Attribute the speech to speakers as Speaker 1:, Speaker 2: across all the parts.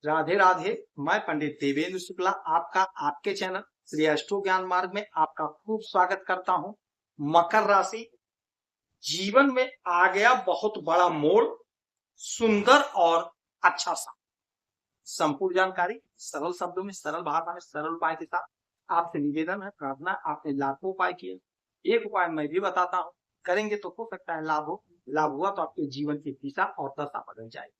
Speaker 1: राधे राधे। मैं पंडित देवेंद्र शुक्ला आपका आपके चैनल श्री अष्टो ज्ञान मार्ग में आपका खूब स्वागत करता हूं। मकर राशि जीवन में आ गया बहुत बड़ा मोड़, सुंदर और अच्छा सा। संपूर्ण जानकारी सरल शब्दों में, सरल भाषा में, सरल उपाय के साथ आपसे निवेदन है, प्रार्थना। आपने लाखों उपाय किए, एक उपाय मैं भी बताता हूँ, करेंगे तो हो सकता है लाभ हो। लाभ हुआ तो आपके जीवन की दिशा और दशा बदल जाएगी।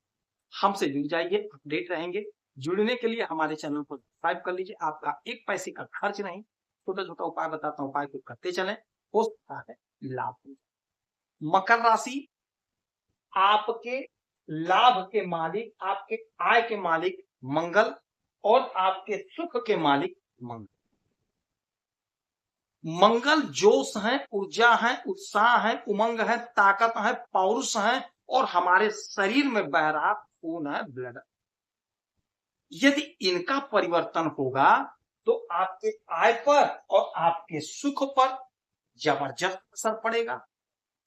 Speaker 1: हमसे जुड़ जाइए, अपडेट रहेंगे। जुड़ने के लिए हमारे चैनल को सब्सक्राइब कर लीजिए। आपका एक पैसे का खर्च नहीं, छोटा छोटा उपाय बताता हूँ, उपाय को करते चलें, हो सकता है लाभ। मकर राशि आपके लाभ के मालिक, आपके आय के मालिक मंगल और आपके सुख के मालिक मंगल। मंगल जोश है, ऊर्जा है, उत्साह है, उमंग है, ताकत है, पौरुष है और हमारे शरीर में बह रहा खून है, ब्लड। यदि इनका परिवर्तन होगा तो आपके आय पर और आपके सुख पर जबरदस्त असर पड़ेगा,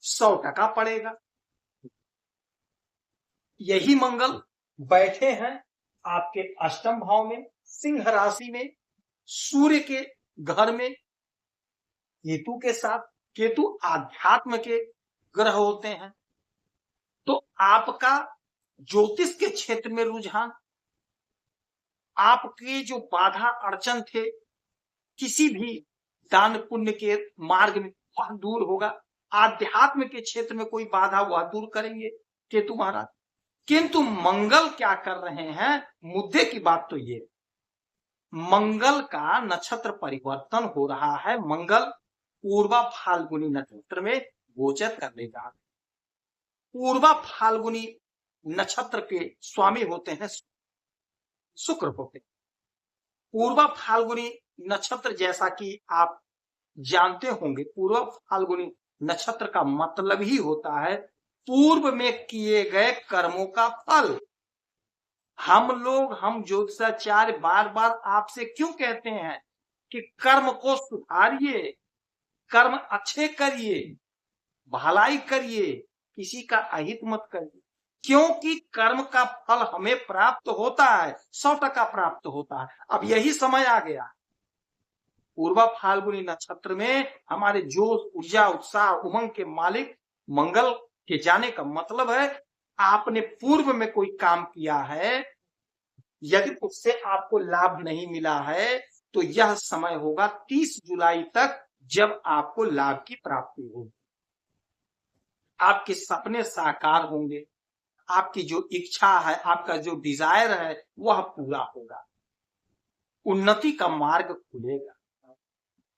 Speaker 1: 100% पड़ेगा। यही मंगल बैठे हैं आपके अष्टम भाव में, सिंह राशि में, सूर्य के घर में, केतु के साथ। केतु आध्यात्म के ग्रह होते हैं। तो आपका ज्योतिष के क्षेत्र में रुझान, आपके जो बाधा अड़चन थे किसी भी दान पुण्य के मार्ग में, वह दूर होगा। आध्यात्म के क्षेत्र में कोई बाधा वह दूर करेंगे केतु महाराज। किंतु मंगल क्या कर रहे हैं, मुद्दे की बात तो ये, मंगल का नक्षत्र परिवर्तन हो रहा है। मंगल पूर्वा फाल्गुनी नक्षत्र में गोचर करने जा रहे। पूर्वा फाल्गुनी नक्षत्र के स्वामी होते हैं शुक्र होते हैं। पूर्वा फाल्गुनी नक्षत्र, जैसा कि आप जानते होंगे, पूर्व फाल्गुनी नक्षत्र का मतलब ही होता है पूर्व में किए गए कर्मों का फल। हम ज्योतिषाचार्य बार बार आपसे क्यों कहते हैं कि कर्म को सुधारिए, कर्म अच्छे करिए, भलाई करिए, किसी का अहित मत करिए, क्योंकि कर्म का फल हमें प्राप्त होता है, 100% प्राप्त होता है। अब यही समय आ गया। पूर्वा फाल्गुनी नक्षत्र में हमारे जोश, ऊर्जा, उत्साह, उमंग के मालिक मंगल के जाने का मतलब है आपने पूर्व में कोई काम किया है, यदि उससे आपको लाभ नहीं मिला है तो यह समय होगा 30 जुलाई तक, जब आपको लाभ की प्राप्ति होगी। आपके सपने साकार होंगे, आपकी जो इच्छा है, आपका जो डिजायर है वह पूरा होगा, उन्नति का मार्ग खुलेगा।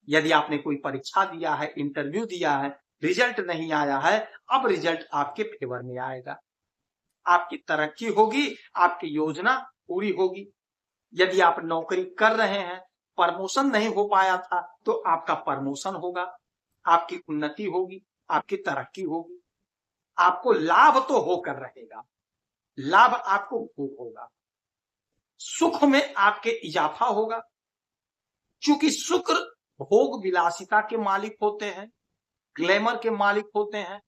Speaker 1: यदि आपने कोई परीक्षा दिया है, इंटरव्यू दिया है, रिजल्ट नहीं आया है, अब रिजल्ट आपके फेवर में आएगा, आपकी तरक्की होगी, आपकी योजना पूरी होगी। यदि आप नौकरी कर रहे हैं, प्रमोशन नहीं हो पाया था, तो आपका प्रमोशन होगा, आपकी उन्नति होगी, आपकी तरक्की होगी, आपको लाभ तो होकर रहेगा, लाभ आपको खूब होगा। सुख में आपके इजाफा होगा, क्योंकि शुक्र भोग विलासिता के मालिक होते हैं, ग्लैमर के मालिक होते हैं,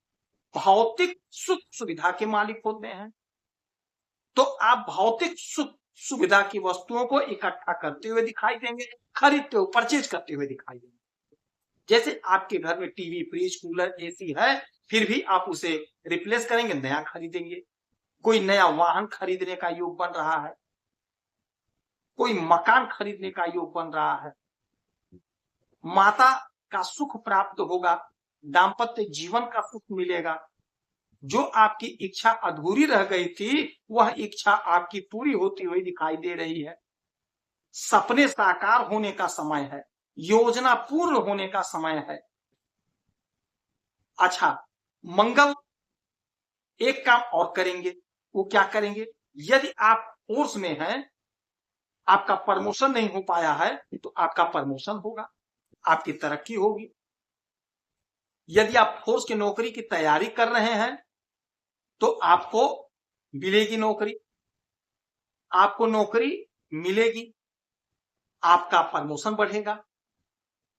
Speaker 1: भौतिक सुख सुविधा के मालिक होते हैं। तो आप भौतिक सुख सुविधा की वस्तुओं को इकट्ठा करते हुए दिखाई देंगे, खरीदते हुए, परचेज करते हुए दिखाई देंगे। जैसे आपके घर में टीवी, फ्रिज, कूलर, एसी है, फिर भी आप उसे रिप्लेस करेंगे, नया खरीदेंगे। कोई नया वाहन खरीदने का योग बन रहा है, कोई मकान खरीदने का योग बन रहा है, माता का सुख प्राप्त होगा, दाम्पत्य जीवन का सुख मिलेगा। जो आपकी इच्छा अधूरी रह गई थी, वह इच्छा आपकी पूरी होती हुई दिखाई दे रही है। सपने साकार होने का समय है, योजना पूर्ण होने का समय है। अच्छा, मंगल एक काम और करेंगे, वो क्या करेंगे, यदि आप फोर्स में हैं, आपका प्रमोशन नहीं हो पाया है, तो आपका प्रमोशन होगा, आपकी तरक्की होगी। यदि आप फोर्स की नौकरी की तैयारी कर रहे हैं तो आपको मिलेगी नौकरी, आपको नौकरी मिलेगी, आपका प्रमोशन बढ़ेगा,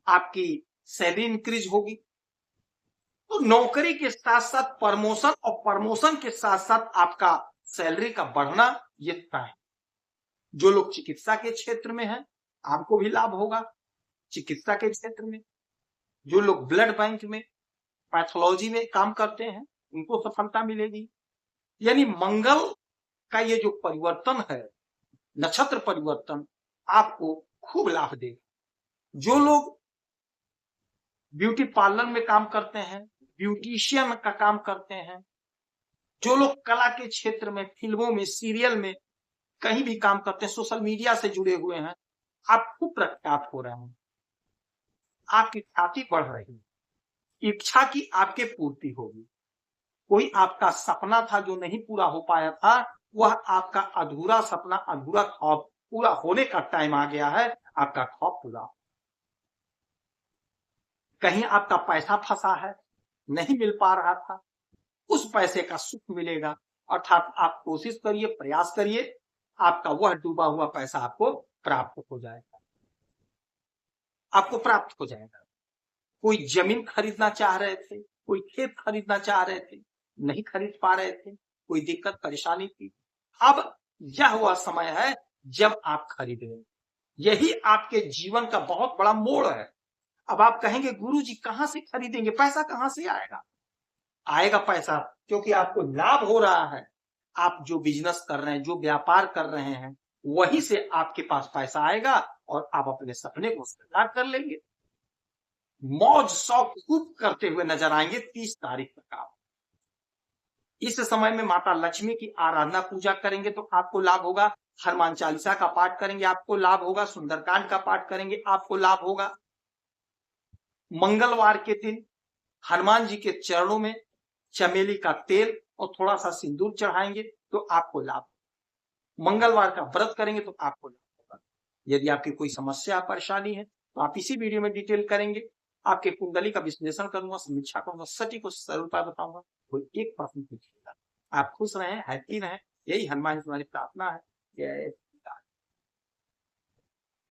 Speaker 1: आपकी सैलरी इंक्रीज होगी। तो नौकरी के साथ साथ प्रमोशन और प्रमोशन के साथ साथ आपका सैलरी का बढ़ना, ये तय है। जो लोग चिकित्सा के क्षेत्र में हैं, आपको भी लाभ होगा। चिकित्सा के क्षेत्र में जो लोग ब्लड बैंक में, पैथोलॉजी में काम करते हैं, उनको सफलता मिलेगी। यानी मंगल का ये जो परिवर्तन है, नक्षत्र परिवर्तन, आपको खूब लाभ देगा। जो लोग ब्यूटी पार्लर में काम करते हैं, ब्यूटिशियन का काम करते हैं, जो लोग कला के क्षेत्र में, फिल्मों में, सीरियल में कहीं भी काम करते हैं, सोशल मीडिया से जुड़े हुए हैं, आप खूब प्रख्यात हो रहे हैं, आपकी ख्याति बढ़ रही है, इच्छा की आपके पूर्ति होगी। कोई आपका सपना था जो नहीं पूरा हो पाया था, वह आपका अधूरा सपना, अधूरा ख्वाब पूरा होने का टाइम आ गया है, आपका ख्वाब पूरा। कहीं आपका पैसा फंसा है, नहीं मिल पा रहा था, उस पैसे का सुख मिलेगा। अर्थात आप कोशिश करिए, प्रयास करिए, आपका वह डूबा हुआ पैसा आपको प्राप्त हो जाएगा, आपको प्राप्त हो जाएगा। कोई जमीन खरीदना चाह रहे थे, कोई खेत खरीदना चाह रहे थे, नहीं खरीद पा रहे थे, कोई दिक्कत परेशानी थी, अब यह वह समय है जब आप खरीदें। यही आपके जीवन का बहुत बड़ा मोड़ है। अब आप कहेंगे गुरुजी कहां से खरीदेंगे, पैसा कहां से आएगा? आएगा पैसा, क्योंकि आपको लाभ हो रहा है। आप जो बिजनेस कर रहे हैं, जो व्यापार कर रहे हैं, वहीं से आपके पास पैसा आएगा और आप अपने सपने को साकार कर लेंगे। मौज शौक खूब करते हुए नजर आएंगे 30 तारीख तक आप। इस समय में माता लक्ष्मी की आराधना पूजा करेंगे तो आपको लाभ होगा। हनुमान चालीसा का पाठ करेंगे, आपको लाभ होगा। सुंदरकांड का पाठ करेंगे, आपको लाभ होगा। मंगलवार के दिन हनुमान जी के चरणों में चमेली का तेल और थोड़ा सा सिंदूर चढ़ाएंगे तो आपको लाभ। मंगलवार का व्रत करेंगे तो आपको लाभ होगा। यदि आपकी कोई समस्या परेशानी है तो आप इसी वीडियो में डिटेल करेंगे, आपके कुंडली का विश्लेषण करूंगा, समीक्षा करूंगा, सटीक और सरल उपाय बताऊंगा। कोई एक प्रश्न पूछिएगा। आप खुश रहें, हैप्पी रहें, यही हनुमान जी तुम्हारी प्रार्थना है। जय